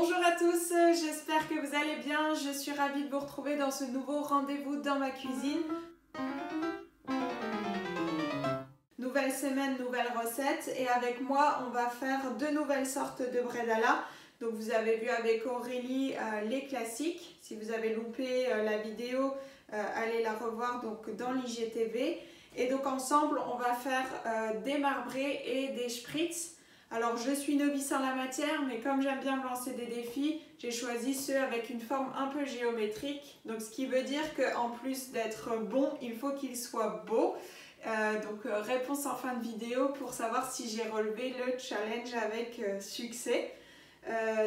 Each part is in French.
Bonjour à tous, j'espère que vous allez bien. Je suis ravie de vous retrouver dans ce nouveau rendez-vous dans ma cuisine. Nouvelle semaine, nouvelle recette. Et avec moi, on va faire deux nouvelles sortes de bredala. Donc vous avez vu avec Aurélie les classiques. Si vous avez loupé la vidéo, allez la revoir donc, dans l'IGTV. Et donc ensemble, on va faire des marbrés et des spritz. Alors je suis novice en la matière, mais comme j'aime bien me lancer des défis, j'ai choisi ceux avec une forme un peu géométrique. Donc ce qui veut dire qu'en plus d'être bon, il faut qu'il soit beau. Réponse en fin de vidéo pour savoir si j'ai relevé le challenge avec succès.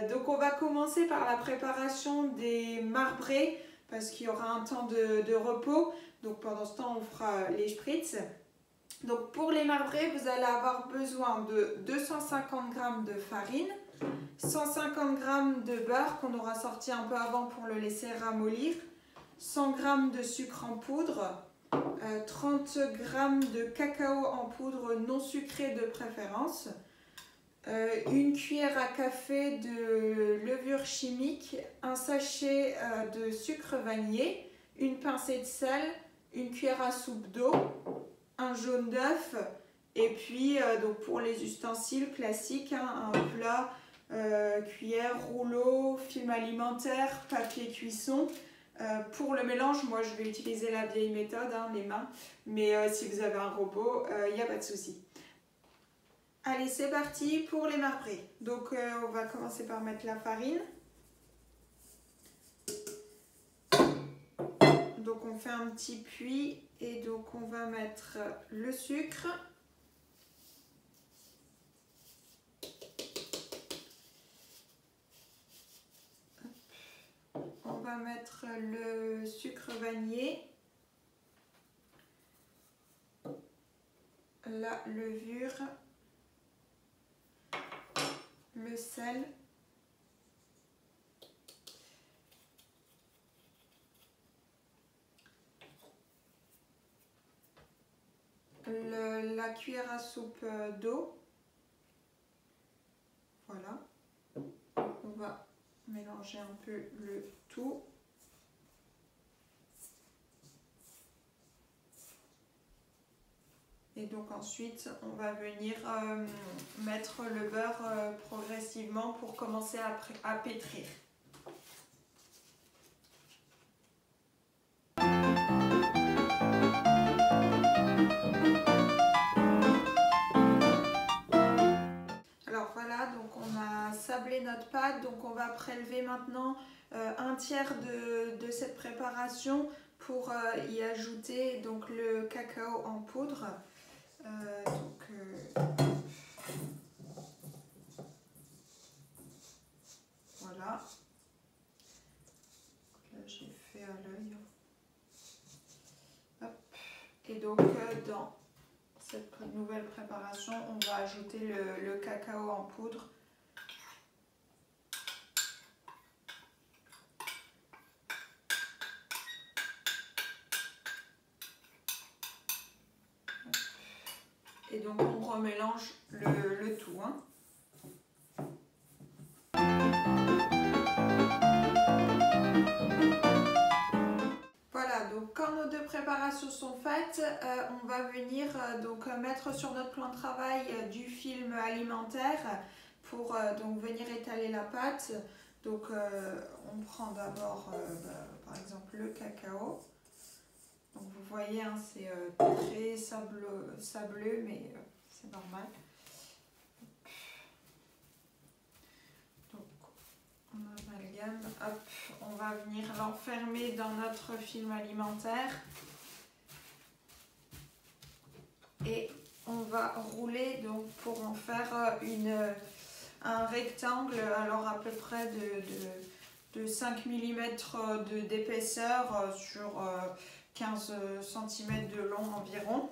Donc on va commencer par la préparation des marbrés parce qu'il y aura un temps de repos. Donc pendant ce temps, on fera les spritz. Donc pour les marbrés, vous allez avoir besoin de 250 g de farine, 150 g de beurre qu'on aura sorti un peu avant pour le laisser ramollir, 100 g de sucre en poudre, 30 g de cacao en poudre non sucré de préférence, une cuillère à café de levure chimique, un sachet de sucre vanillé, une pincée de sel, une cuillère à soupe d'eau, un jaune d'œuf et puis donc pour les ustensiles classiques, un plat, cuillère, rouleau, film alimentaire, papier cuisson. Pour le mélange, moi je vais utiliser la vieille méthode, les mains, mais si vous avez un robot, il n'y a pas de souci. Allez, c'est parti pour les marbrés. Donc on va commencer par mettre la farine. Donc on fait un petit puits et donc on va mettre le sucre. On va mettre le sucre vanillé, la levure, le sel, la cuillère à soupe d'eau. Voilà. On va mélanger un peu le tout. Et donc ensuite, on va venir mettre le beurre progressivement pour commencer à pétrir. Alors voilà, donc on a sablé notre pâte, donc on va prélever maintenant un tiers de cette préparation pour y ajouter donc le cacao en poudre. Voilà. Là j'ai fait à l'œil. Et donc dans cette nouvelle préparation, on va ajouter le cacao en poudre. Et donc on remélange le tout. Voilà, donc quand nos deux préparations sont faites, on va venir mettre sur notre plan de travail du film alimentaire pour donc venir étaler la pâte. Donc on prend d'abord par exemple le cacao. Donc vous voyez, c'est très sableux, mais c'est normal. Donc on amalgame, hop, on va venir l'enfermer dans notre film alimentaire. Et on va rouler donc pour en faire un rectangle, alors à peu près de 5 mm d'épaisseur sur 15 cm de long environ.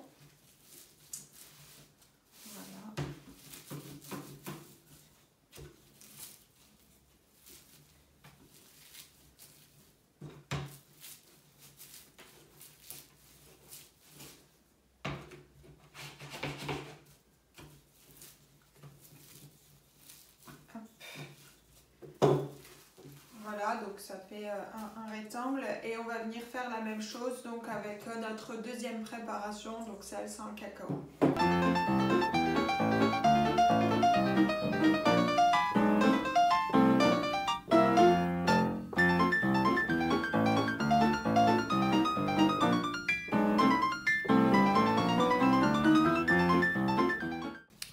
Voilà. Voilà, donc ça fait un rectangle et on va venir faire la même chose donc avec notre deuxième préparation, donc celle sans le cacao.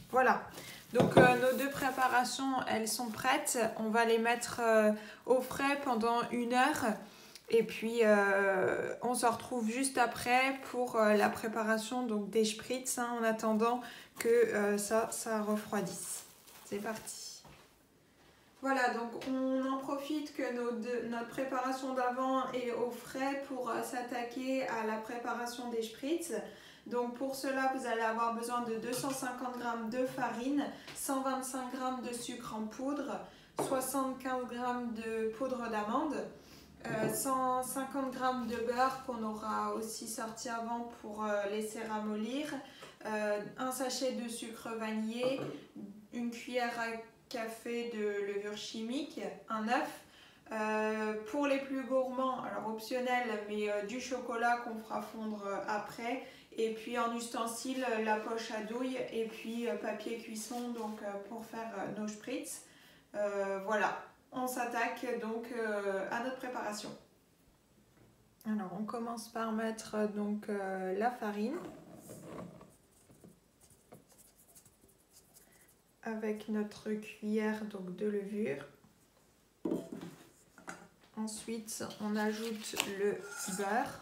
Voilà, donc nos deux préparations, elles sont prêtes. On va les mettre au frais pendant 1 heure. Et puis, on se retrouve juste après pour la préparation donc, des spritz, hein, en attendant que ça refroidisse. C'est parti. Voilà, donc on en profite que notre préparation d'avant est au frais pour s'attaquer à la préparation des spritz. Donc pour cela, vous allez avoir besoin de 250 g de farine, 125 g de sucre en poudre, 75 g de poudre d'amande, 150 g de beurre qu'on aura aussi sorti avant pour laisser ramollir, un sachet de sucre vanillé, une cuillère à café de levure chimique, un œuf. Pour les plus gourmands, alors optionnel, mais du chocolat qu'on fera fondre après. Et puis en ustensile, la poche à douille et puis papier cuisson donc, pour faire nos spritz. Voilà, on s'attaque donc à notre préparation. Alors on commence par mettre donc la farine avec notre cuillère donc, de levure. Ensuite on ajoute le beurre.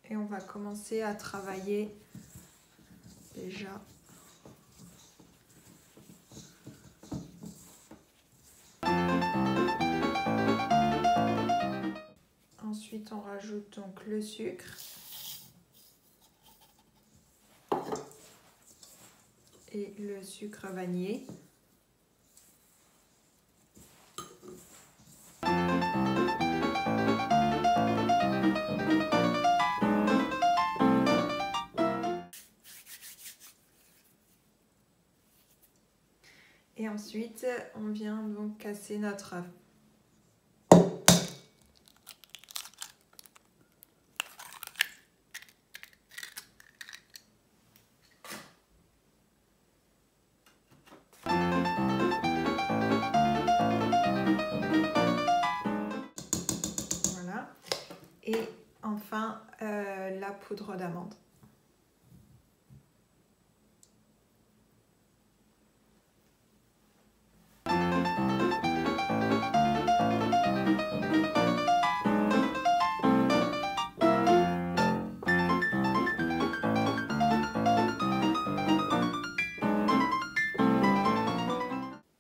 Et on va commencer à travailler déjà. Ensuite, on rajoute donc le sucre. Et le sucre vanillé. Et ensuite, on vient donc casser notre œuf. Voilà. Et enfin, la poudre d'amande.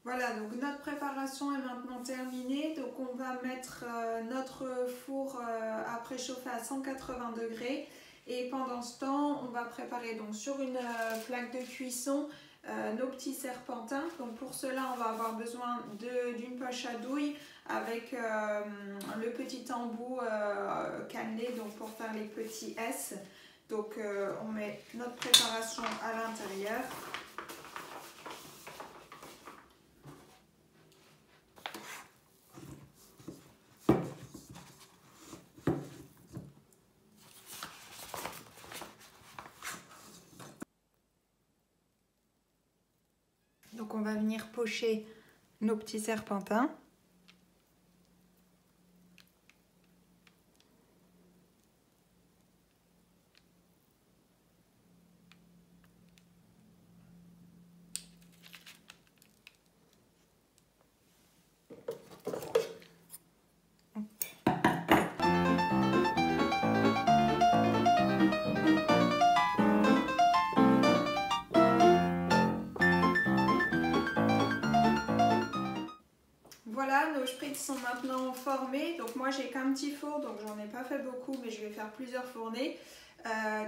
Voilà, donc notre préparation est maintenant terminée. Donc on va mettre notre four à préchauffer à 180 degrés. Et pendant ce temps, on va préparer donc sur une plaque de cuisson nos petits serpentins. Donc pour cela, on va avoir besoin d'une poche à douille avec le petit embout cannelé donc pour faire les petits S. Donc on met notre préparation à l'intérieur. Donc on va venir pocher nos petits serpentins. Voilà, nos spritz sont maintenant formés. Donc moi j'ai qu'un petit four, donc j'en ai pas fait beaucoup, mais je vais faire plusieurs fournées.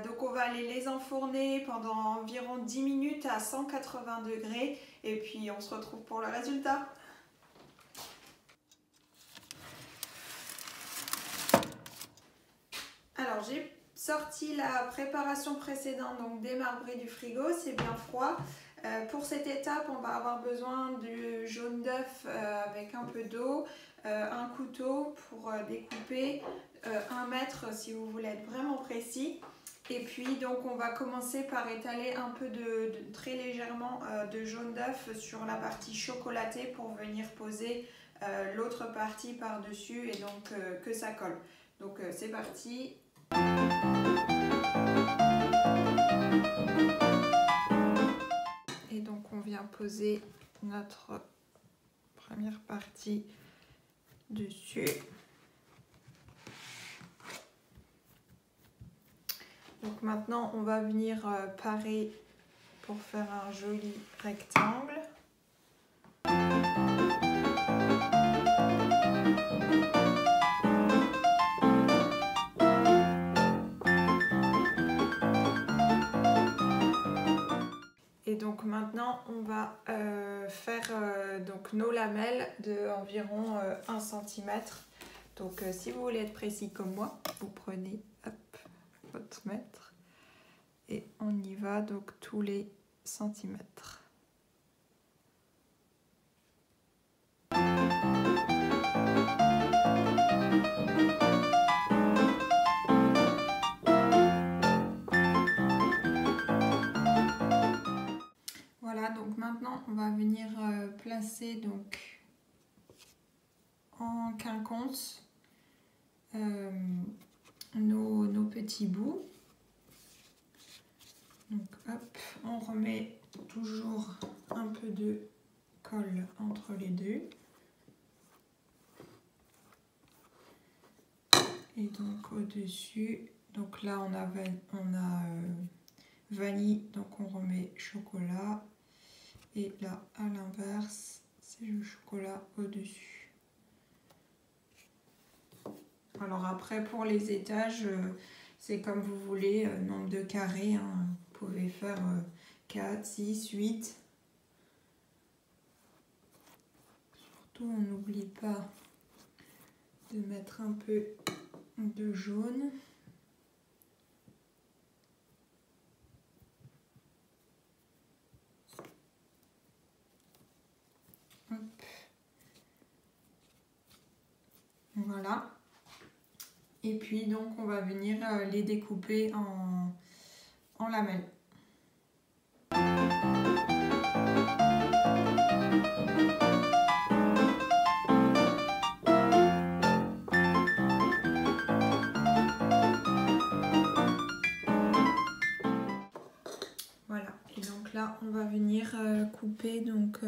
Donc on va aller les enfourner pendant environ 10 minutes à 180 degrés et puis on se retrouve pour le résultat. Alors j'ai sorti la préparation précédente, donc démarbré du frigo, c'est bien froid. Pour cette étape, on va avoir besoin du jaune d'œuf avec un peu d'eau, un couteau pour découper, 1 mètre si vous voulez être vraiment précis. Et puis donc on va commencer par étaler un peu très légèrement de jaune d'œuf sur la partie chocolatée pour venir poser l'autre partie par-dessus et donc que ça colle. Donc c'est parti. Et donc on vient poser notre première partie dessus. Donc maintenant on va venir parer pour faire un joli rectangle. Et donc maintenant on va faire donc nos lamelles de environ 1 cm. Donc si vous voulez être précis comme moi, vous prenez hop, votre mètre et on y va donc tous les centimètres. Voilà, donc maintenant on va venir placer donc en quinconce nos petits bouts. Donc hop, on remet toujours un peu de colle entre les deux. Et donc au-dessus, donc là on a vanille, donc on remet chocolat. Et là à l'inverse, c'est le chocolat au-dessus. Alors après pour les étages, c'est comme vous voulez, nombre de carrés, hein. Vous pouvez faire 4, 6, 8. Surtout on n'oublie pas de mettre un peu de jaune. Hop. Voilà. Et puis donc on va venir les découper en lamelles. Voilà, et donc là on va venir couper donc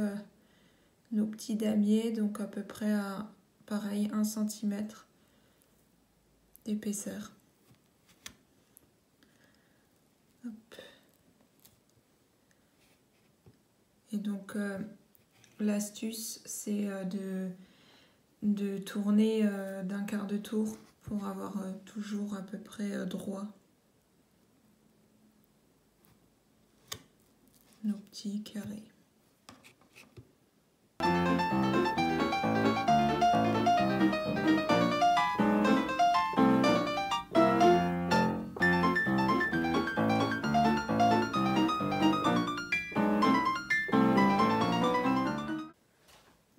nos petits damiers, donc à peu près à pareil 1 cm d'épaisseur. Et donc l'astuce c'est de tourner d'un quart de tour pour avoir toujours à peu près droit nos petits carrés.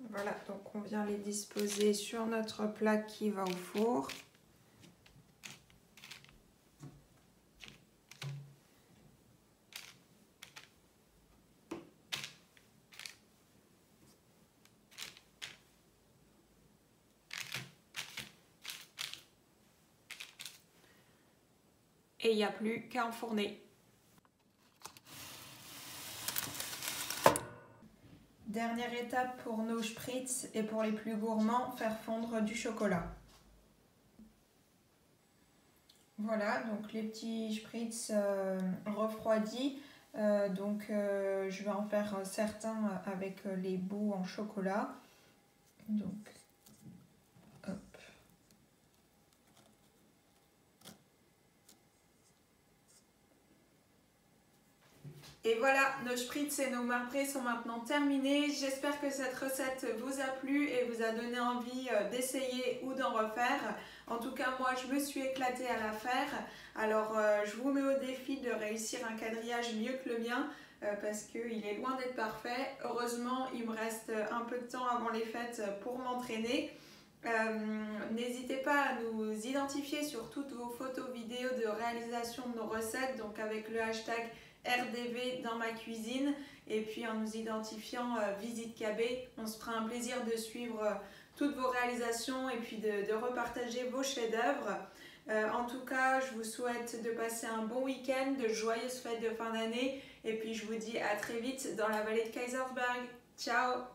Voilà, donc on vient les disposer sur notre plaque qui va au four. Et il n'y a plus qu'à enfourner. Dernière étape pour nos spritz et pour les plus gourmands, faire fondre du chocolat. Voilà, donc les petits spritz refroidis. Je vais en faire certains avec les bouts en chocolat. Donc, hop. Et voilà, nos spritz et nos marbrés sont maintenant terminés. J'espère que cette recette vous a plu et vous a donné envie d'essayer ou d'en refaire. En tout cas, moi, je me suis éclatée à la faire. Alors, je vous mets au défi de réussir un quadrillage mieux que le mien parce qu'il est loin d'être parfait. Heureusement, il me reste un peu de temps avant les fêtes pour m'entraîner. N'hésitez pas à nous identifier sur toutes vos photos vidéos de réalisation de nos recettes, donc avec le hashtag RDV dans ma cuisine, et puis en nous identifiant Visite KB, on se fera un plaisir de suivre toutes vos réalisations et puis de repartager vos chefs-d'œuvre. En tout cas, je vous souhaite de passer un bon week-end, de joyeuses fêtes de fin d'année, et puis je vous dis à très vite dans la vallée de Kaysersberg. Ciao!